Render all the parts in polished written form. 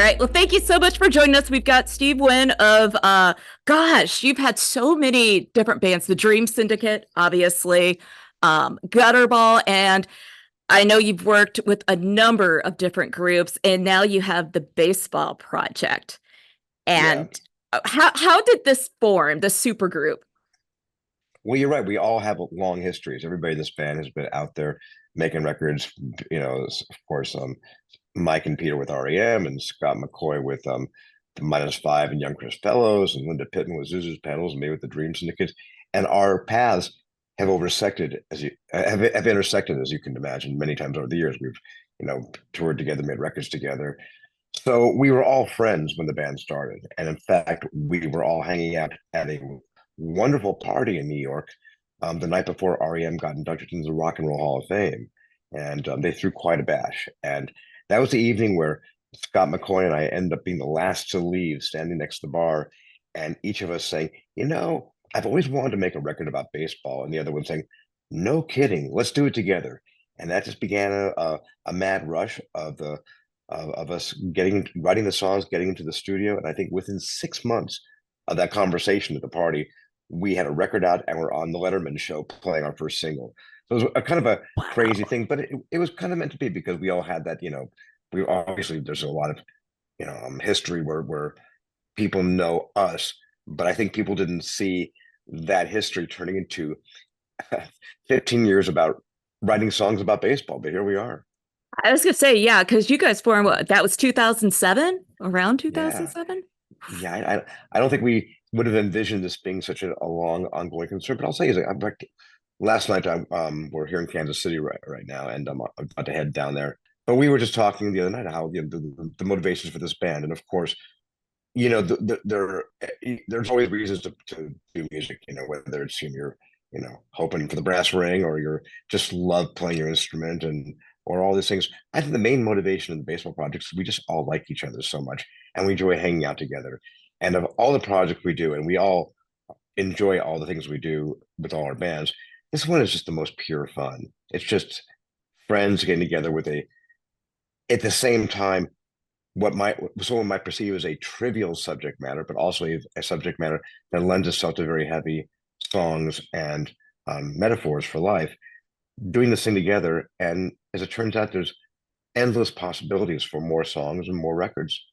right. Well, thank you so much for joining us. We've got Steve Wynn of, gosh, you've had so many different bands. The Dream Syndicate, obviously, Gutterball, and I know you've worked with a number of different groups, and now you have the baseball project. Yeah. And how did this form, the super group? Well, you're right. We all have long histories. Everybody in this band has been out there making records. Of course, Mike and Peter with REM, and Scott McCoy with the Minus Five and Young Chris Fellows, and Linda Pitton with Zuzu's Pedals, and me with the Dream Syndicate. And our paths have intersected, as you can imagine, many times over the years. We've toured together, made records together. So we were all friends when the band started, and in fact, we were all hanging out at a wonderful party in New York the night before REM got inducted into the Rock and Roll Hall of Fame, and they threw quite a bash. And that was the evening where Scott McCoy and I ended up being the last to leave, standing next to the bar, and each of us saying, I've always wanted to make a record about baseball," and the other one saying, "No kidding, let's do it together." And that just began a mad rush of us writing the songs, getting into the studio. And I think within 6 months of that conversation at the party, we had a record out and we're on the Letterman show playing our first single. So it was a kind of a crazy thing, but it was kind of meant to be, because we all had that, we obviously, there's a lot of, history where people know us, but I think people didn't see that history turning into 15 years about writing songs about baseball. But here we are. I was gonna say, yeah, because you guys formed what? That was 2007, around Yeah. 2007. Yeah, I don't think we would have envisioned this being such a long, ongoing concern. But I'll say, last night we're here in Kansas City right now, and I'm about to head down there. But we were just talking the other night how the motivations for this band, and of course, there's always reasons to do music. Whether it's you're hoping for the brass ring, or you're just love playing your instrument, and or all these things. I think the main motivation of the baseball projects is we just all like each other so much, and we enjoy hanging out together. And of all the projects we do, and we all enjoy all the things we do with all our bands, this one is just the most pure fun. It's just friends getting together with at the same time, someone might perceive as a trivial subject matter, but also a subject matter that lends itself to very heavy songs and metaphors for life, doing this thing together. And as it turns out, there's endless possibilities for more songs and more records.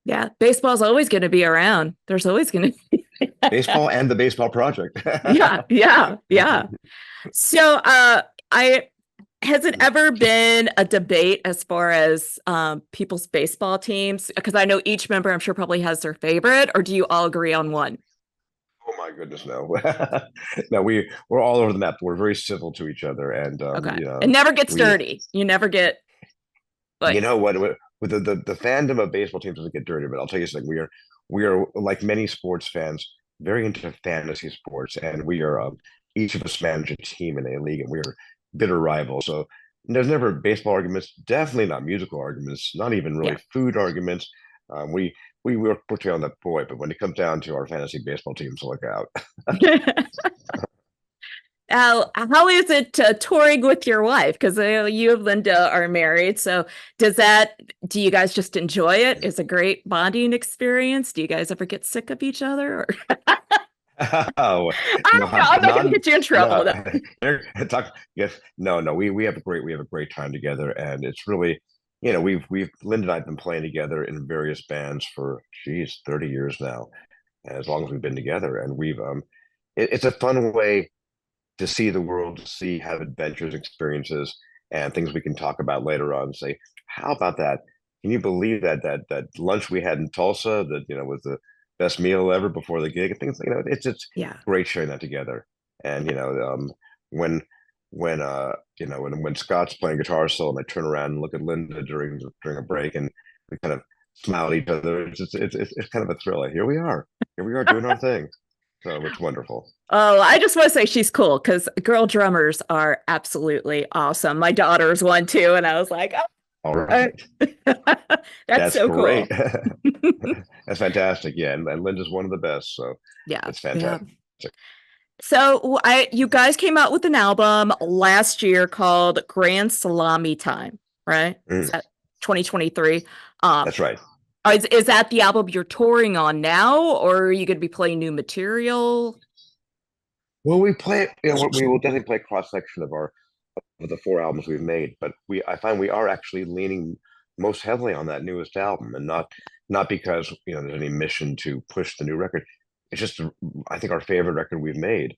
Yeah, baseball's always going to be around. There's always going to be Baseball and the baseball project. yeah. So, I has it ever been a debate as far as people's baseball teams? Because I know each member, I'm sure, probably has their favorite, or do you all agree on one? Oh my goodness, no. No, we're all over the map. We're very civil to each other, and Okay, it never gets we dirty. You never get you like, know what with the fandom of baseball teams doesn't get dirty, but I'll tell you something. We are like many sports fans, very into fantasy sports, and we are each of us manage a team in a league, and we're bitter rivals. So there's never baseball arguments, definitely not musical arguments, not even really yeah. food arguments. We work portray on that point, but when it comes down to our fantasy baseball teams, look out. How is it touring with your wife? Because you and Linda are married. So do you guys just enjoy it? It's a great bonding experience. Do you guys ever get sick of each other? Or... Oh, I don't know. not I'm not going not to get you in trouble. no. Yes, no. We have a great time together, and it's really, we've Linda and I have been playing together in various bands for 30 years now, as long as we've been together, and it's a fun way to see the world, to have adventures, experiences, and things we can talk about later on. Say, how about that? Can you believe that lunch we had in Tulsa that was the best meal ever before the gig? And things, it's Yeah. great sharing that together. And when when Scott's playing guitar solo, and I turn around and look at Linda during a break, and we kind of smile at each other. It's kind of a thrill. Like, here we are doing our thing. So it's wonderful. Oh, I just want to say she's cool because girl drummers are absolutely awesome. My daughter's one too, and I was like, All oh, right. that's That's so great. cool. That's fantastic. Yeah, and Linda's one of the best, so Yeah, it's yeah. fantastic. So you guys came out with an album last year called Grand Salami Time, right? Is Mm, that 2023? Um, that's right. Is that the album you're touring on now, or are you going to be playing new material? Well, we play, we will definitely play cross section of the four albums we've made, but I find we are actually leaning most heavily on that newest album, and not because there's any mission to push the new record. It's just I think our favorite record we've made.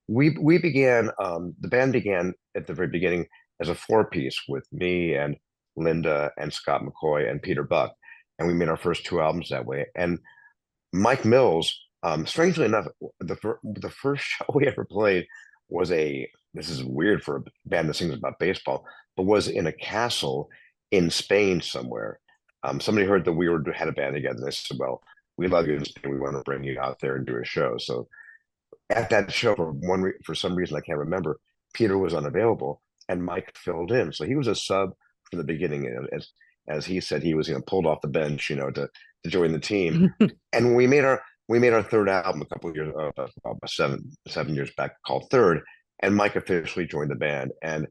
We began the band began at the very beginning as a four piece with me and Linda and Scott McCoy and Peter Buck, and we made our first two albums that way. And Mike Mills, strangely enough, the first show we ever played was this is weird for a band that sings about baseball, but was in a castle in Spain somewhere. Somebody heard that had a band together, and they said, "Well, we love you in Spain. We want to bring you out there and do a show." So at that show, for some reason I can't remember, Peter was unavailable, and Mike filled in. So he was a sub from the beginning, as he said, he was pulled off the bench, to join the team. And we made our third album a couple of years, about 7 years back, called Third, and Mike officially joined the band. And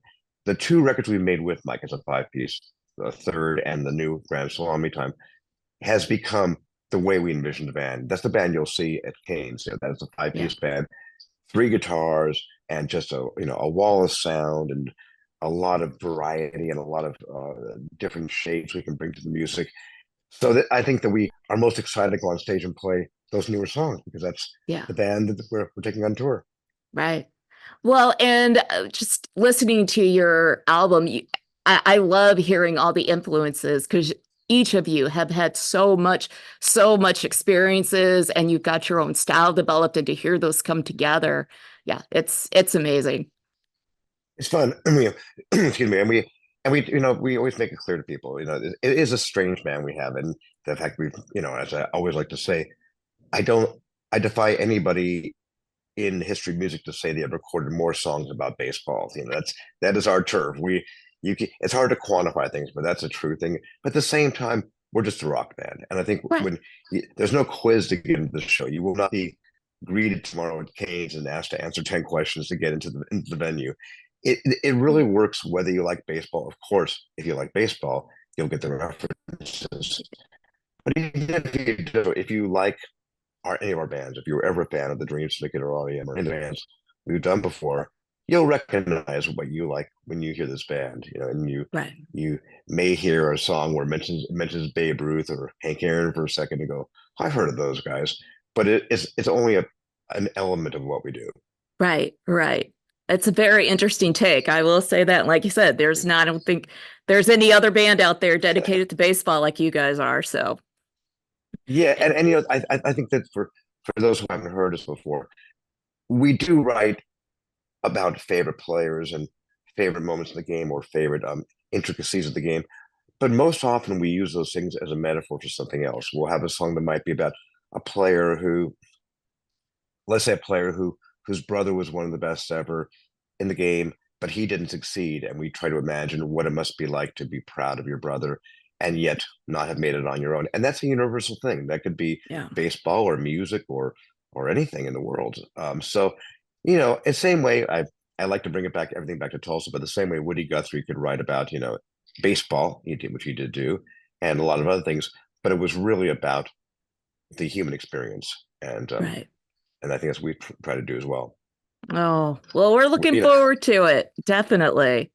the two records we made with Mike as a five piece, the Third and the new Grand Salami Time, has become the way we envision the band. That's the band you'll see at Cain's. That is a five Yeah. piece band, three guitars, and just a wall of sound and a lot of variety and a lot of different shapes we can bring to the music. So that I think that we are most excited to go on stage and play those newer songs because that's Yeah. the band that we're taking on tour. Right. Well, and just listening to your album, I love hearing all the influences because each of you have had so much experiences, and you've got your own style developed, and to hear those come together, yeah, it's amazing. It's fun. I mean, excuse me, we always make it clear to people, it is a strange band we have, and the fact as I always like to say, I don't, I defy anybody in history music to say they have recorded more songs about baseball. That is our turf. It's hard to quantify things, but that's a true thing. But at the same time, we're just a rock band, and I think Right. there's no quiz to get into the show. You will not be greeted tomorrow at Cain's and asked to answer 10 questions to get into the venue. It really works whether you like baseball. Of course, if you like baseball, you'll get the references. But even if you like any of our bands, if you were ever a fan of the Dream Syndicate or REM or any bands we've done before, you'll recognize what you like when you hear this band. And Right. you may hear a song where it mentions Babe Ruth or Hank Aaron for a second and go, I've heard of those guys. But it's only an element of what we do. Right. Right. It's a very interesting take. I will say that. Like you said, I don't think there's any other band out there dedicated to baseball like you guys are. So, Yeah, and I think that for those who haven't heard us before, we do write about favorite players and favorite moments in the game or favorite intricacies of the game. But most often we use those things as a metaphor for something else. We'll have a song that might be about a player who, let's say a player whose brother was one of the best ever in the game, but he didn't succeed. And we try to imagine what it must be like to be proud of your brother and yet not have made it on your own. And that's a universal thing. That could be yeah. baseball or music or anything in the world. So, in the same way, I like to bring everything back to Tulsa, but the same way Woody Guthrie could write about, baseball, which he did do, and a lot of other things, but it was really about the human experience. Right. And I think that's what we try to do as well. Oh, well, we're looking You know, forward to it. Definitely.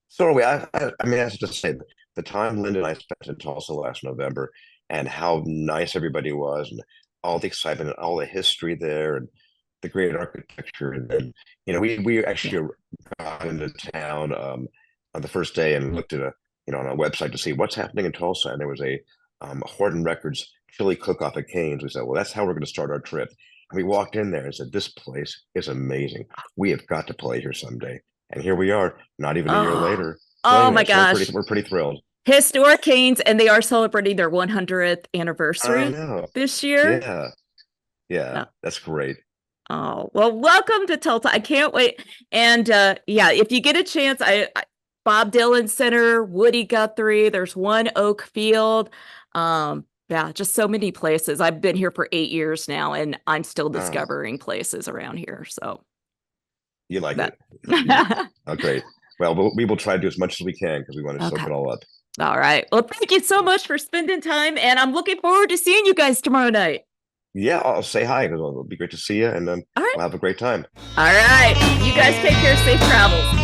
so are we. I mean, I have to say, the time Linda and I spent in Tulsa last November, and how nice everybody was, and all the excitement, and all the history there, and the great architecture, and then we Yeah. actually got into town on the first day and looked at on a website to see what's happening in Tulsa, and there was a Horton Records chili cook-off at Cain's. We said, well, that's how we're going to start our trip. And we walked in there and said, this place is amazing. We have got to play here someday. And here we are, not even a year Oh, later, oh playing my there. So gosh. we're pretty thrilled. Historic Canes, and they are celebrating their 100th I anniversary know. this year. Yeah. Yeah. Uh, That's great. Oh, well, welcome to Tulsa. I can't wait. And yeah, if you get a chance, Bob Dylan Center, Woody Guthrie, there's One Oak Field. Yeah, just so many places. I've been here for 8 years now, and I'm still Oh, discovering places around here. So you like that. it. Oh, great. Well, we will try to do as much as we can because we want to soak Okay. it all up. All right. Well, thank you so much for spending time, and I'm looking forward to seeing you guys tomorrow night. Yeah, I'll say hi because it'll be great to see you, and All right. we'll have a great time. All right. You guys take care. Safe travels.